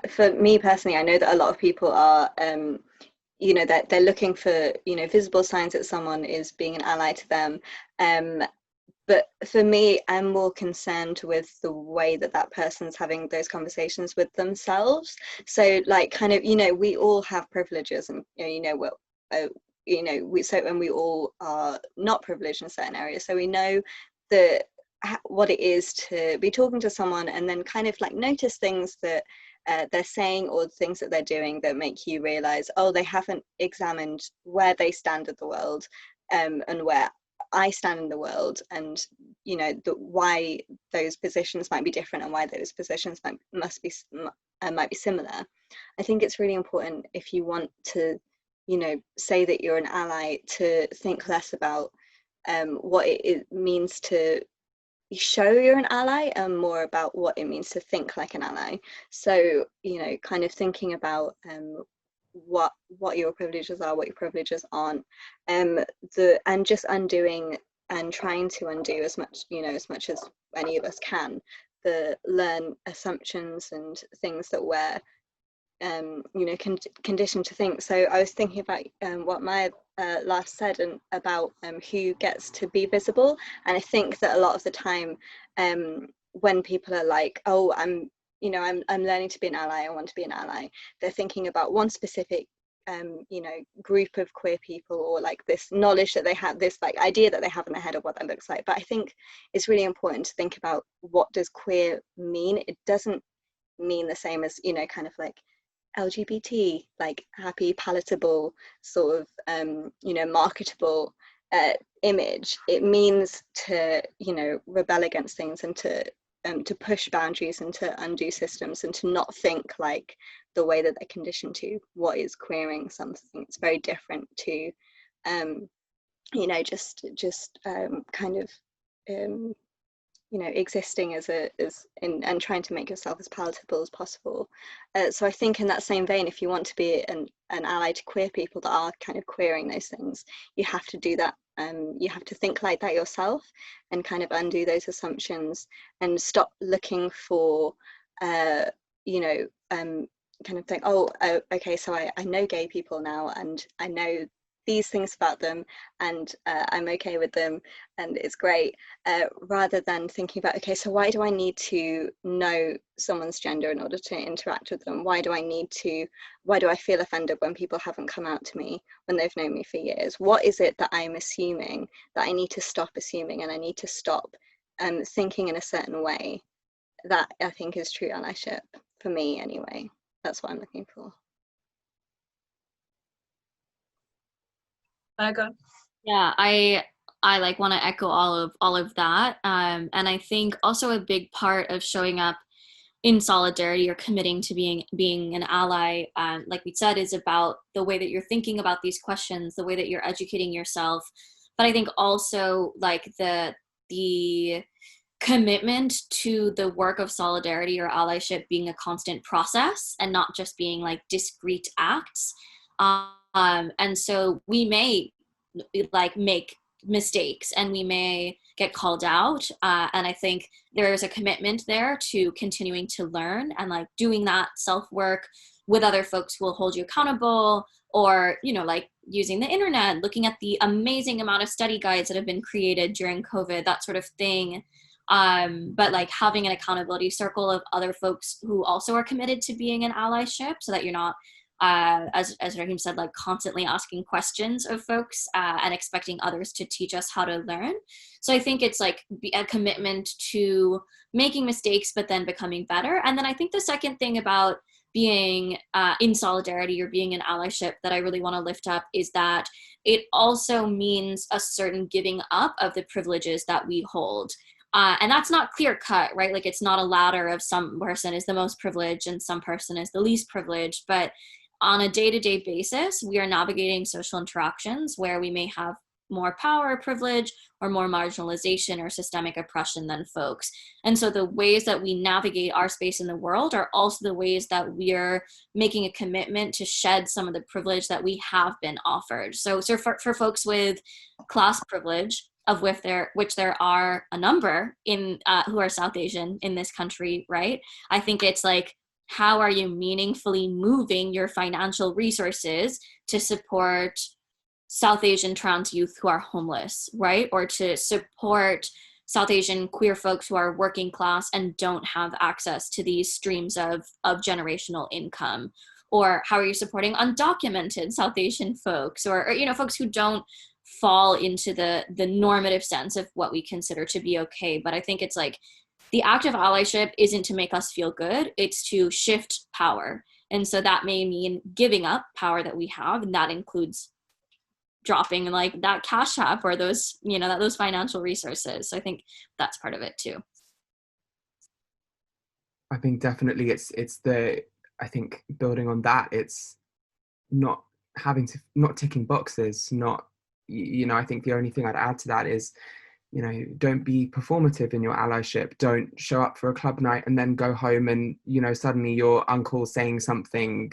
for me personally, I know that a lot of people are you know, that they're looking for, you know, visible signs that someone is being an ally to them, but for me, I'm more concerned with the way that that person's having those conversations with themselves. So, like, kind of, you know, we all have privileges, and you know, and we all are not privileged in certain areas, so we know what it is to be talking to someone and then kind of like notice things that they're saying or things that they're doing that make you realize, oh, they haven't examined where they stand in the world, and where I stand in the world, and you know, why those positions might be different and why those positions might be similar. I think it's really important, if you want to, you know, say that you're an ally, to think less about what it means to show you're an ally, and more about what it means to think like an ally. So, you know, kind of thinking about what your privileges are, what your privileges aren't, and just undoing and trying to undo as much as any of us can, the learn assumptions and things that we're you know, conditioned to think. So I was thinking about what Maya last said, and about who gets to be visible. And I think that a lot of the time, when people are like, oh, I'm learning to be an ally, I want to be an ally, they're thinking about one specific you know, group of queer people, or like this knowledge that they have, this like idea that they have in their head of what that looks like. But I think it's really important to think about, what does queer mean? It doesn't mean the same as, you know, kind of like LGBT, like happy, palatable, sort of you know, marketable image. It means to, you know, rebel against things, and to push boundaries, and to undo systems, and to not think like the way that they're conditioned to. What is queering? Something that's very different to you know, just kind of you know, existing and trying to make yourself as palatable as possible. So I think in that same vein, if you want to be an ally to queer people that are kind of queering those things, you have to do that. You have to think like that yourself, and kind of undo those assumptions, and stop looking for you know, kind of think, oh, okay, so I know gay people now, and I know these things about them, and I'm okay with them, and it's great, rather than thinking about, okay, so why do I need to know someone's gender in order to interact with them? Why do I feel offended when people haven't come out to me when they've known me for years? What is it that I'm assuming that I need to stop assuming, and I need to stop thinking in a certain way? That, I think, is true allyship, for me anyway. That's what I'm looking for. Yeah, I like want to echo all of that, and I think also a big part of showing up in solidarity, or committing to being an ally, like we said, is about the way that you're thinking about these questions, the way that you're educating yourself. But I think also like the commitment to the work of solidarity or allyship being a constant process, and not just being like discrete acts. And so we may like make mistakes, and we may get called out, and I think there's a commitment there to continuing to learn, and like doing that self-work with other folks who will hold you accountable, or, you know, like using the internet, looking at the amazing amount of study guides that have been created during COVID, that sort of thing. But like having an accountability circle of other folks who also are committed to being an allyship, so that you're not as Raheem said, like constantly asking questions of folks and expecting others to teach us how to learn. So I think it's like a commitment to making mistakes, but then becoming better. And then I think the second thing about being in solidarity or being in allyship that I really want to lift up is that it also means a certain giving up of the privileges that we hold. And that's not clear cut, right? Like it's not a ladder of some person is the most privileged and some person is the least privileged, but on a day-to-day basis, we are navigating social interactions where we may have more power or privilege or more marginalization or systemic oppression than folks. And so the ways that we navigate our space in the world are also the ways that we're making a commitment to shed some of the privilege that we have been offered. So for folks with class privilege, of which there are a number in who are South Asian in this country, right? I think it's like, how are you meaningfully moving your financial resources to support South Asian trans youth who are homeless, right? Or to support South Asian queer folks who are working class and don't have access to these streams of generational income? Or how are you supporting undocumented South Asian folks or you know, folks who don't fall into the normative sense of what we consider to be okay? But I think it's like, the act of allyship isn't to make us feel good, it's to shift power. And so that may mean giving up power that we have, and that includes dropping like that cash app or those, you know, those financial resources. So I think that's part of it too. I think definitely it's I think building on that, it's not ticking boxes, you know, I think the only thing I'd add to that is, you know, don't be performative in your allyship. Don't show up for a club night and then go home and, you know, suddenly your uncle's saying something,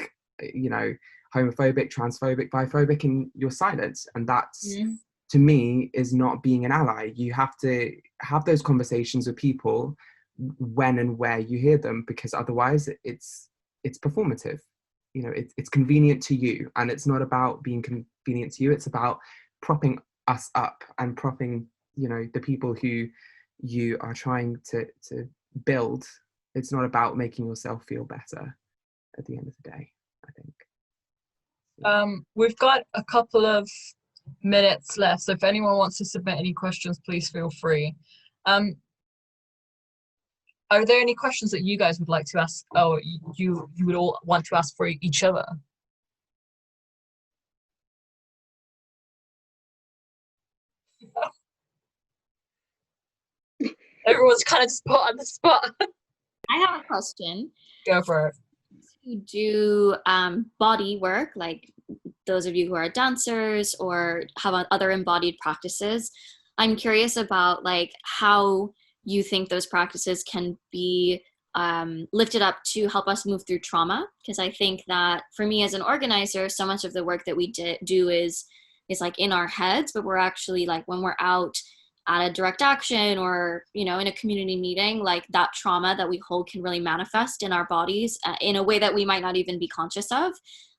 you know, homophobic, transphobic, biphobic in your silence. And that's, to me, is not being an ally. You have to have those conversations with people when and where you hear them, because otherwise it's performative. You know, it's convenient to you, and it's not about being convenient to you. It's about propping us up and propping, you know, the people who you are trying to build. It's not about making yourself feel better at the end of the day, I think. We've got a couple of minutes left, so if anyone wants to submit any questions, please feel free. Are there any questions that you guys would like to ask, or you would all want to ask for each other? Everyone's kind of just put on the spot. I have a question. Go for it. You do body work, like those of you who are dancers or have other embodied practices. I'm curious about like how you think those practices can be lifted up to help us move through trauma. Because I think that for me as an organizer, so much of the work that we do is like in our heads, but we're actually like when we're out at a direct action or, you know, in a community meeting, like that trauma that we hold can really manifest in our bodies in a way that we might not even be conscious of.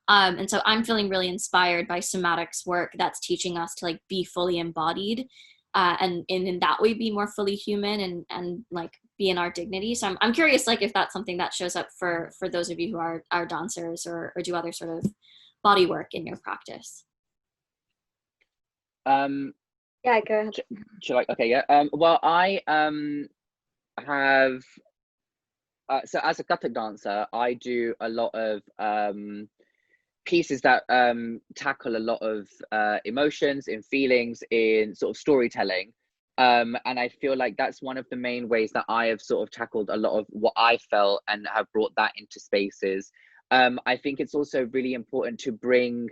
And so I'm feeling really inspired by somatics work that's teaching us to like be fully embodied and in that way be more fully human and like be in our dignity. So I'm curious, like if that's something that shows up for those of you who are dancers or do other sort of body work in your practice. Yeah, go ahead. Should I? Okay, yeah. Well, I have so as a Kathak dancer, I do a lot of pieces that tackle a lot of emotions and feelings in sort of storytelling. And I feel like that's one of the main ways that I have sort of tackled a lot of what I felt and have brought that into spaces. I think it's also really important to bring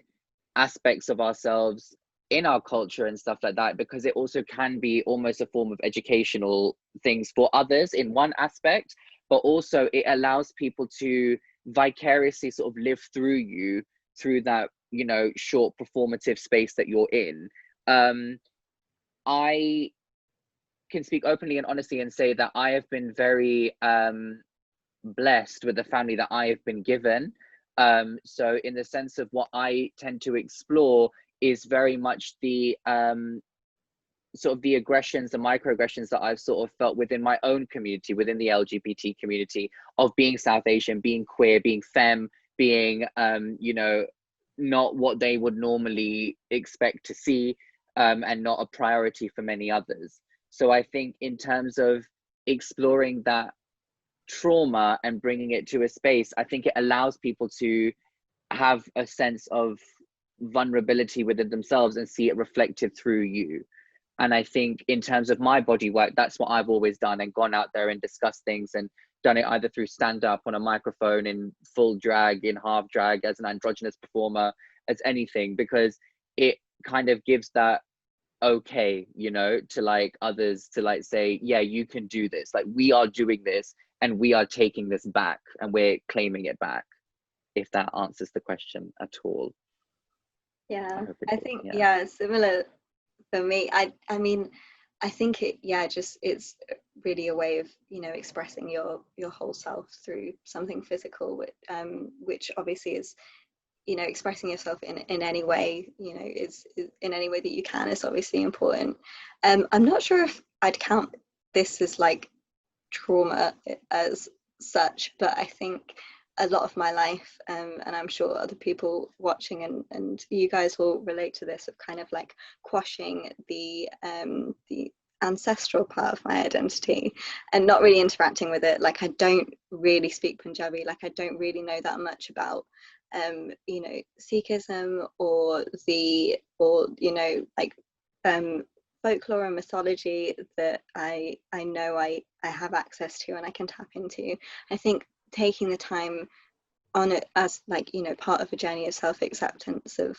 aspects of ourselves in our culture and stuff like that, because it also can be almost a form of educational things for others in one aspect, but also it allows people to vicariously sort of live through you through that, you know, short performative space that you're in. I can speak openly and honestly and say that I have been very blessed with the family that I have been given. So in the sense of what I tend to explore is very much the sort of the aggressions, the microaggressions that I've sort of felt within my own community, within the LGBT community, of being South Asian, being queer, being femme, being, you know, not what they would normally expect to see, and not a priority for many others. So I think in terms of exploring that trauma and bringing it to a space, I think it allows people to have a sense of vulnerability within themselves and see it reflected through you. And I think in terms of my body work, that's what I've always done, and gone out there and discussed things, and done it either through stand up on a microphone, in full drag, in half drag, as an androgynous performer, as anything, because it kind of gives that okay, you know, to like others to like say, yeah, you can do this. Like, we are doing this, and we are taking this back, and we're claiming it back. If that answers the question at all. Yeah, I think, yeah, similar for me. I mean, I think it's really a way of, you know, expressing your whole self through something physical, which obviously is, you know, expressing yourself in any way, you know, is in any way that you can, is obviously important. I'm not sure if I'd count this as like trauma as such, but I think a lot of my life, and I'm sure other people watching and you guys will relate to this, of kind of like quashing the ancestral part of my identity and not really interacting with it. Like, I don't really speak Punjabi, like I don't really know that much about you know, Sikhism or you know, like folklore and mythology that I know I have access to and I can tap into. I think taking the time on it as, like, you know, part of a journey of self-acceptance, of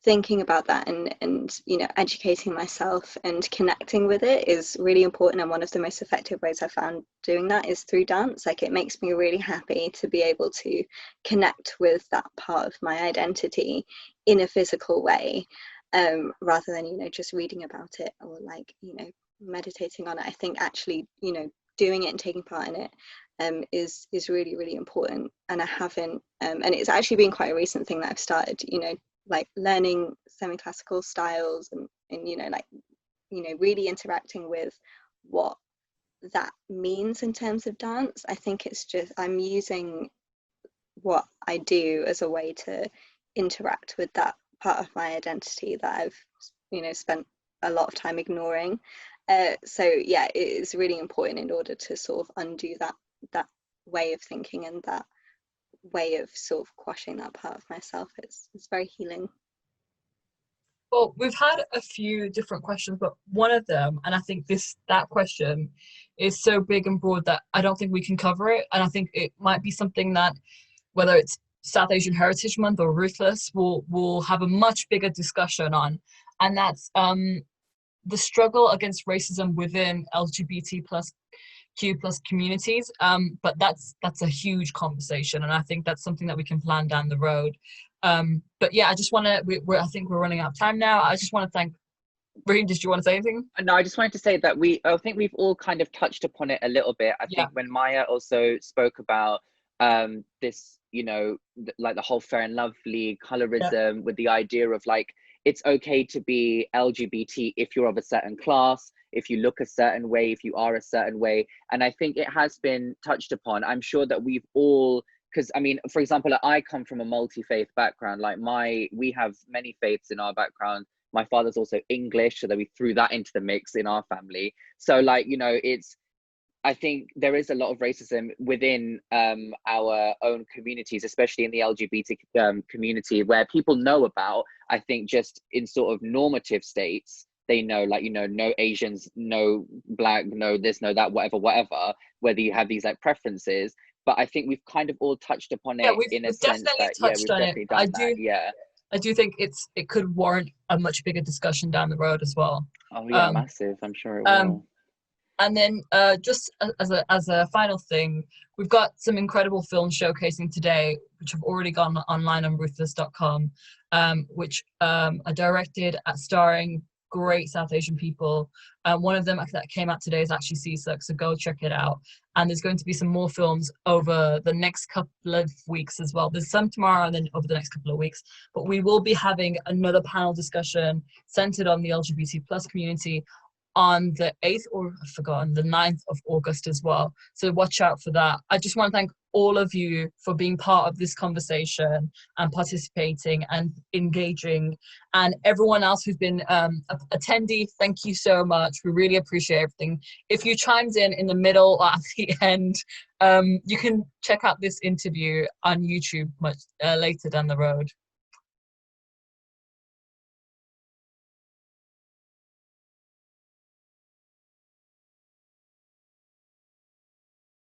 thinking about that and you know, educating myself and connecting with it is really important. And one of the most effective ways I found doing that is through dance. Like, it makes me really happy to be able to connect with that part of my identity in a physical way, rather than, you know, just reading about it or like, you know, meditating on it. I think actually, you know, doing it and taking part in it is really, really important. And I haven't, and it's actually been quite a recent thing that I've started, you know, like learning semi-classical styles and you know, like, you know, really interacting with what that means in terms of dance. I think it's just, I'm using what I do as a way to interact with that part of my identity that I've, you know, spent a lot of time ignoring. So yeah, it is really important in order to sort of undo that way of thinking and that way of sort of quashing that part of myself. It's very healing. Well, we've had a few different questions, but one of them, and I think that question is so big and broad that I don't think we can cover it. And I think it might be something that, whether it's South Asian Heritage Month or Ruthless, we'll have a much bigger discussion on. And that's the struggle against racism within LGBTQ+ communities. But that's a huge conversation, and I think that's something that we can plan down the road. But yeah, I just want to, I think we're running out of time now. I just want to thank Raheem. Did you want to say anything? No, I just wanted to say that I think we've all kind of touched upon it a little bit. I think when Maya also spoke about this, you know, like the whole Fair and Lovely colorism, with the idea of like, it's okay to be LGBT if you're of a certain class, if you look a certain way, if you are a certain way. And I think it has been touched upon. I'm sure that we've all, because I mean, for example, I come from a multi-faith background. Like we have many faiths in our background. My father's also English, so that we threw that into the mix in our family. So like, you know, I think there is a lot of racism within our own communities, especially in the LGBT community, where people know about, I think, just in sort of normative states, they know, like, you know, no Asians, no Black, no this, no that, whatever, whether you have these like preferences. But I think we've kind of all touched upon it in a sense that, we've definitely done that. Yeah. I do think it could warrant a much bigger discussion down the road as well. Oh yeah, massive. I'm sure it will. And then just as a final thing, we've got some incredible films showcasing today, which have already gone online on ruthless.com, which are directed at starring great South Asian people. One of them that came out today is actually Seeva, so go check it out. And there's going to be some more films over the next couple of weeks as well. There's some tomorrow and then over the next couple of weeks. But we will be having another panel discussion centered on the LGBT+ community on the 8th, or I've forgotten, the 9th of August as well. So watch out for that. I just want to thank all of you for being part of this conversation and participating and engaging, and everyone else who's been attendee, thank you so much. We really appreciate everything. If you chimed in the middle or at the end, you can check out this interview on YouTube much later down the road.